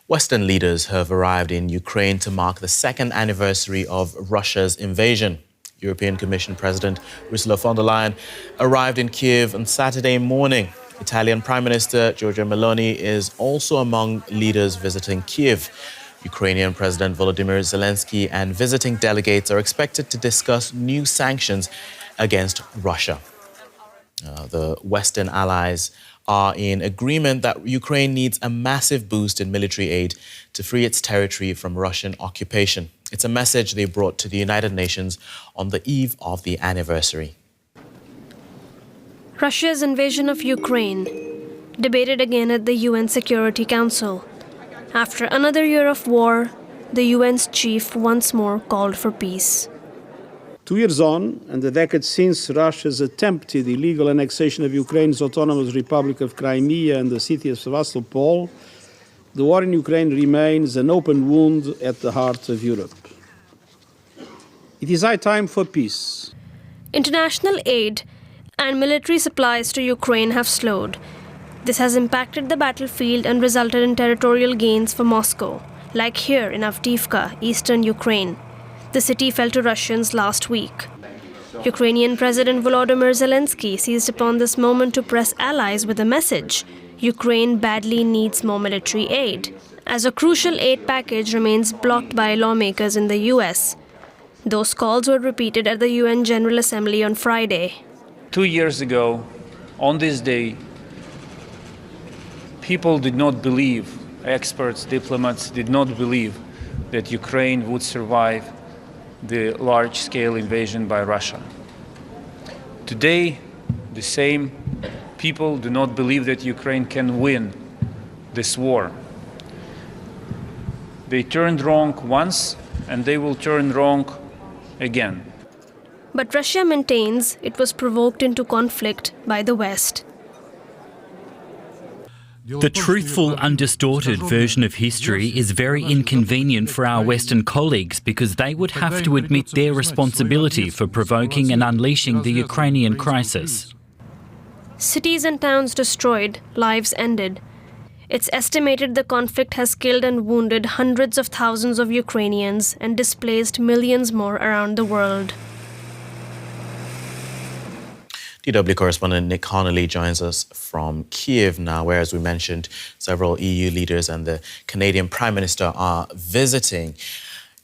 Western leaders have arrived in Ukraine to mark the second anniversary of Russia's invasion. European Commission President Ursula von der Leyen arrived in Kyiv on Saturday morning. Italian Prime Minister Giorgia Meloni is also among leaders visiting Kyiv. Ukrainian President Volodymyr Zelensky and visiting delegates are expected to discuss new sanctions against Russia. The Western allies are in agreement that Ukraine needs a massive boost in military aid to free its territory from Russian occupation. It's a message they brought to the United Nations on the eve of the anniversary. Russia's invasion of Ukraine, debated again at the UN Security Council. After another year of war, the UN's chief once more called for peace. 2 years on, and a decade since Russia's attempted illegal annexation of Ukraine's autonomous Republic of Crimea and the city of Sevastopol, the war in Ukraine remains an open wound at the heart of Europe. It is high time for peace. International aid and military supplies to Ukraine have slowed. This has impacted the battlefield and resulted in territorial gains for Moscow, like here in Avdiivka, eastern Ukraine. The city fell to Russians last week. Ukrainian President Volodymyr Zelensky seized upon this moment to press allies with a message: Ukraine badly needs more military aid, as a crucial aid package remains blocked by lawmakers in the US. Those calls were repeated at the UN General Assembly on Friday. 2 years ago, on this day, people did not believe, experts, diplomats did not believe that Ukraine would survive the large-scale invasion by Russia. Today, the same people do not believe that Ukraine can win this war. They turned wrong once, and they will turn wrong again. But Russia maintains it was provoked into conflict by the West. The truthful, undistorted version of history is very inconvenient for our Western colleagues because they would have to admit their responsibility for provoking and unleashing the Ukrainian crisis. Cities and towns destroyed, lives ended. It's estimated the conflict has killed and wounded hundreds of thousands of Ukrainians and displaced millions more around the world. DW correspondent Nick Connolly joins us from Kyiv now, where, as we mentioned, several EU leaders and the Canadian Prime Minister are visiting.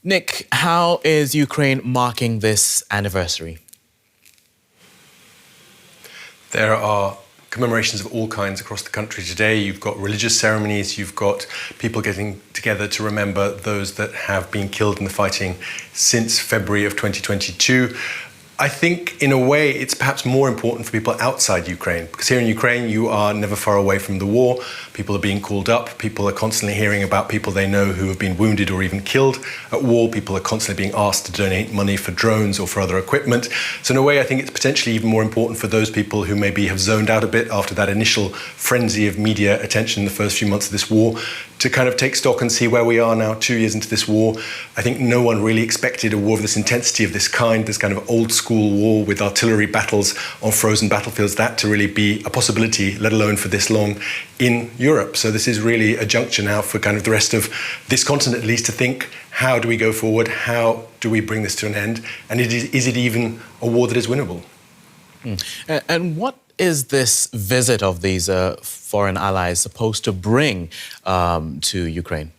Nick, how is Ukraine marking this anniversary? There are commemorations of all kinds across the country today. You've got religious ceremonies, you've got people getting together to remember those that have been killed in the fighting since February of 2022. I think, in a way, it's perhaps more important for people outside Ukraine, because here in Ukraine, you are never far away from the war. People are being called up. People are constantly hearing about people they know who have been wounded or even killed at war. People are constantly being asked to donate money for drones or for other equipment. So in a way, I think it's potentially even more important for those people who maybe have zoned out a bit after that initial frenzy of media attention in the first few months of this war, to kind of take stock and see where we are now 2 years into this war. I think no one really expected a war of this intensity, of this kind, this kind of old school war with artillery battles on frozen battlefields, that to really be a possibility, let alone for this long in Europe. So this is really a juncture now for kind of the rest of this continent, at least, to think, how do we go forward? How do we bring this to an end? And is it even a war that is winnable? And what is this visit of these foreign allies supposed to bring to Ukraine?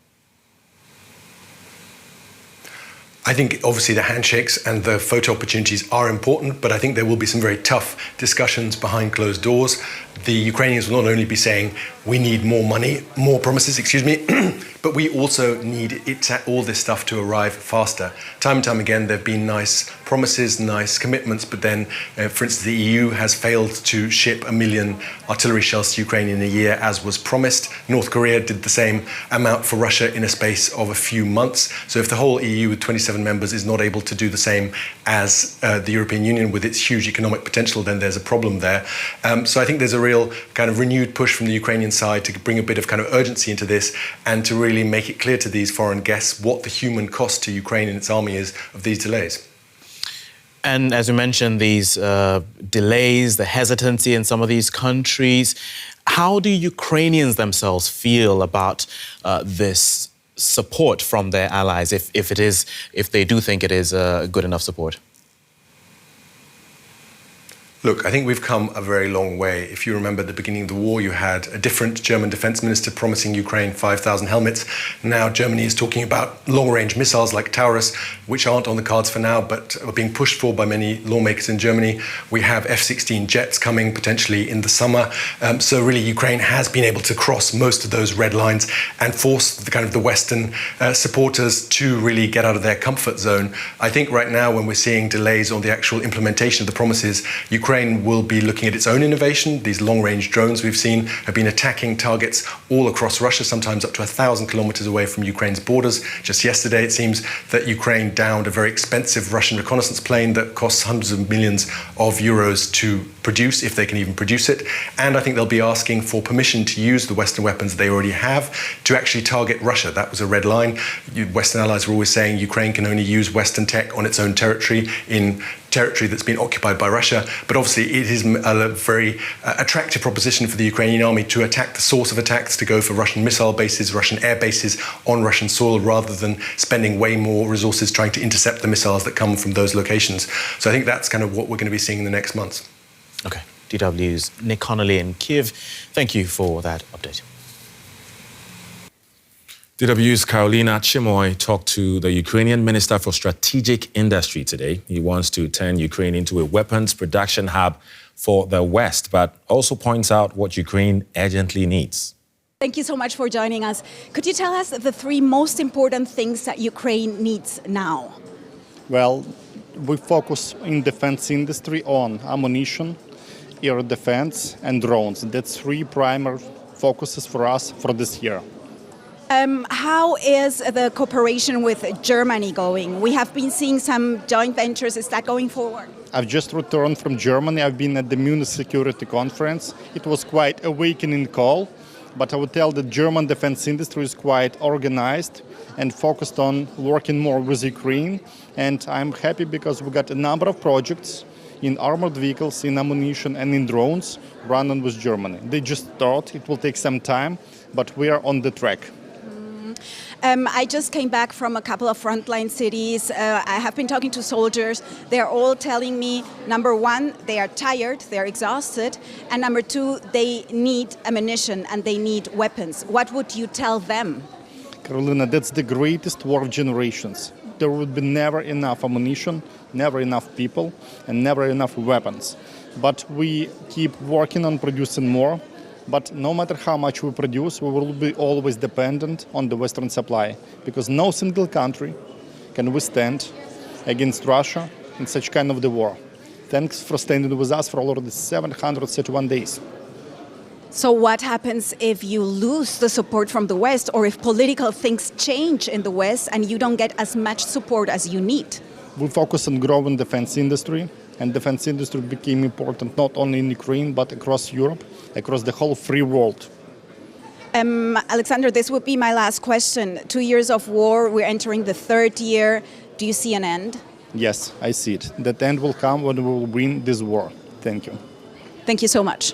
I think obviously the handshakes and the photo opportunities are important, but I think there will be some very tough discussions behind closed doors. The Ukrainians will not only be saying, we need more money, more promises, but we also need all this stuff to arrive faster. Time and time again, there have been nice promises, nice commitments, but then, for instance, the EU has failed to ship 1 million artillery shells to Ukraine in a year, as was promised. North Korea did the same amount for Russia in a space of a few months. So if the whole EU with 27 members is not able to do the same as the European Union with its huge economic potential, then there's a problem there. So I think there's a real kind of renewed push from the Ukrainian side to bring a bit of kind of urgency into this and to really make it clear to these foreign guests what the human cost to Ukraine and its army is of these delays. And as you mentioned, these delays, the hesitancy in some of these countries, How do Ukrainians themselves feel about this support from their allies, if they do think it is good enough support? Look, I think we've come a very long way. If you remember at the beginning of the war, you had a different German defense minister promising Ukraine 5,000 helmets. Now Germany is talking about long-range missiles like Taurus, which aren't on the cards for now, but are being pushed for by many lawmakers in Germany. We have F-16 jets coming potentially in the summer. So really, Ukraine has been able to cross most of those red lines and force the Western supporters to really get out of their comfort zone. I think right now, when we're seeing delays on the actual implementation of the promises, Ukraine will be looking at its own innovation. These long-range drones we've seen have been attacking targets all across Russia, sometimes up to 1,000 kilometers away from Ukraine's borders. Just yesterday, it seems that Ukraine downed a very expensive Russian reconnaissance plane that costs hundreds of millions of euros to produce, if they can even produce it. And I think they'll be asking for permission to use the Western weapons they already have to actually target Russia. That was a red line. Western allies were always saying Ukraine can only use Western tech on its own territory, in territory that's been occupied by Russia. But obviously it is a very attractive proposition for the Ukrainian army to attack the source of attacks, to go for Russian missile bases, Russian air bases on Russian soil, rather than spending way more resources trying to intercept the missiles that come from those locations. So I think that's kind of what we're going to be seeing in the next months. Okay. DW's Nick Connolly in Kyiv. Thank you for that update. DW's Karolina Chimoy talked to the Ukrainian Minister for Strategic Industry today. He wants to turn Ukraine into a weapons production hub for the West, but also points out what Ukraine urgently needs. Thank you so much for joining us. Could you tell us the three most important things that Ukraine needs now? Well, we focus in defense industry on ammunition, air defense, and drones. That's three primary focuses for us for this year. How is the cooperation with Germany going? We have been seeing some joint ventures. Is that going forward? I've just returned from Germany. I've been at the Munich Security Conference. It was quite an awakening call, but I would tell the German defense industry is quite organized and focused on working more with Ukraine. And I'm happy because we got a number of projects in armored vehicles, in ammunition, and in drones running with Germany. They just thought it will take some time, but we are on the track. I just came back from a couple of frontline cities. I have been talking to soldiers. They're all telling me, number one, they are tired, they're exhausted, and number two, they need ammunition and they need weapons. What would you tell them? Karolina, that's the greatest war of generations. There would be never enough ammunition, never enough people, and never enough weapons. But we keep working on producing more. But no matter how much we produce, we will be always dependent on the Western supply, because no single country can withstand against Russia in such kind of the war. Thanks for standing with us for already 731 days. So what happens if you lose the support from the West, or if political things change in the West and you don't get as much support as you need? We focus on growing defense industry, and defense industry became important not only in Ukraine but across Europe, across the whole free world. Alexander, this would be my last question. 2 years of war, we're entering the third year. Do you see an end? Yes, I see it. That end will come when we will win this war. Thank you. Thank you so much.